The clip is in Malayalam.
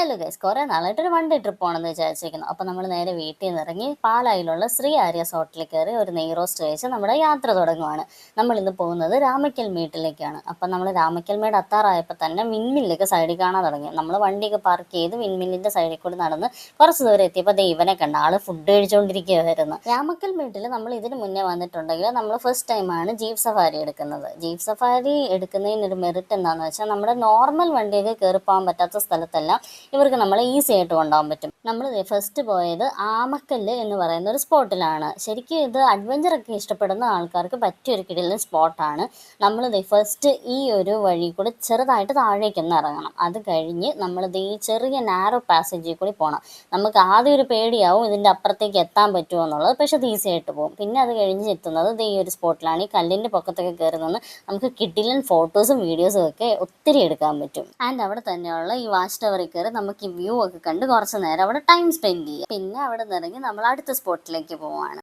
ഹലോ ഗൈസ്, കുറേ നാളായിട്ടൊരു വൺ ഡേ ട്രിപ്പ് പോകണമെന്ന് വിചാരിച്ചിരിക്കുന്നു. അപ്പോൾ നമ്മൾ നേരെ വീട്ടിൽ നിന്ന് ഇറങ്ങി പാലായിലുള്ള ശ്രീ ആര്യസ് ഹോട്ടലിൽ കയറി ഒരു നെയ് റോസ്റ്റ് കഴിച്ച് നമ്മുടെ യാത്ര തുടങ്ങുവാണ്. നമ്മളിന്ന് പോകുന്നത് രാമക്കൽ മേട്ടിലേക്കാണ്. അപ്പം നമ്മൾ രാമക്കൽ മേട് എത്താറായപ്പോൾ തന്നെ വിൻമില്ലൊക്കെ സൈഡിൽ കാണാൻ തുടങ്ങി. നമ്മൾ വണ്ടിയൊക്കെ പാർക്ക് ചെയ്ത് വിൻമില്ലിൻ്റെ സൈഡിൽ കൂടി നടന്ന് കുറച്ച് ദൂരം എത്തിയപ്പോൾ ദൈവനെ കണ്ട ആൾ ഫുഡ് കഴിച്ചുകൊണ്ടിരിക്കുകയായിരുന്നു. രാമക്കൽ മേട്ടിൽ നമ്മൾ ഇതിന് മുന്നേ വന്നിട്ടുണ്ടെങ്കിൽ നമ്മൾ ഫസ്റ്റ് ടൈമാണ് ജീപ്പ് സഫാരി എടുക്കുന്നത്. ജീപ്പ് സഫാരി എടുക്കുന്നതിനൊരു മെറിറ്റ് എന്താണെന്ന് വെച്ചാൽ നമ്മുടെ നോർമൽ വണ്ടിയൊക്കെ കയറി പോകാൻ പറ്റാത്ത സ്ഥലത്തെല്ലാം ഇവർക്ക് നമ്മളെ ഈസി ആയിട്ട് കൊണ്ടുപോകാൻ പറ്റും. നമ്മൾ ഫസ്റ്റ് പോയത് ആമക്കല്ല് എന്ന് പറയുന്ന ഒരു സ്പോട്ടിലാണ്. ശരിക്കും ഇത് അഡ്വഞ്ചറൊക്കെ ഇഷ്ടപ്പെടുന്ന ആൾക്കാർക്ക് പറ്റിയൊരു കിടിലൻ സ്പോട്ടാണ്. നമ്മൾ ഫസ്റ്റ് ഈ ഒരു വഴി കൂടി ചെറുതായിട്ട് താഴേക്കൊന്ന് ഇറങ്ങണം. അത് കഴിഞ്ഞ് നമ്മളിത് ഈ ചെറിയ നാരോ പാസേജിൽ കൂടി പോകണം. നമുക്ക് ആദ്യം ഒരു പേടിയാവും ഇതിൻ്റെ അപ്പുറത്തേക്ക് എത്താൻ പറ്റുമോ എന്നുള്ളത്, പക്ഷെ അത് ഈസി ആയിട്ട് പോകും. പിന്നെ അത് കഴിഞ്ഞ് എത്തുന്നത് ഈ ഒരു സ്പോട്ടിലാണ്. ഈ കല്ലിൻ്റെ പൊക്കത്തൊക്കെ കയറി നിന്ന് നമുക്ക് കിടിലൻ ഫോട്ടോസും വീഡിയോസും ഒക്കെ ഒത്തിരി എടുക്കാൻ പറ്റും. ആൻഡ് അവിടെ തന്നെയുള്ള ഈ വാച്ച് ടവറിൽ കയറി നമുക്ക് ഈ വ്യൂ ഒക്കെ കണ്ട് കുറച്ച് നേരം അവിടെ ടൈം സ്പെൻഡ് ചെയ്യാം. പിന്നെ അവിടെ നിന്ന് ഇറങ്ങി നമ്മൾ അടുത്ത സ്പോട്ടിലേക്ക് പോവാണ്.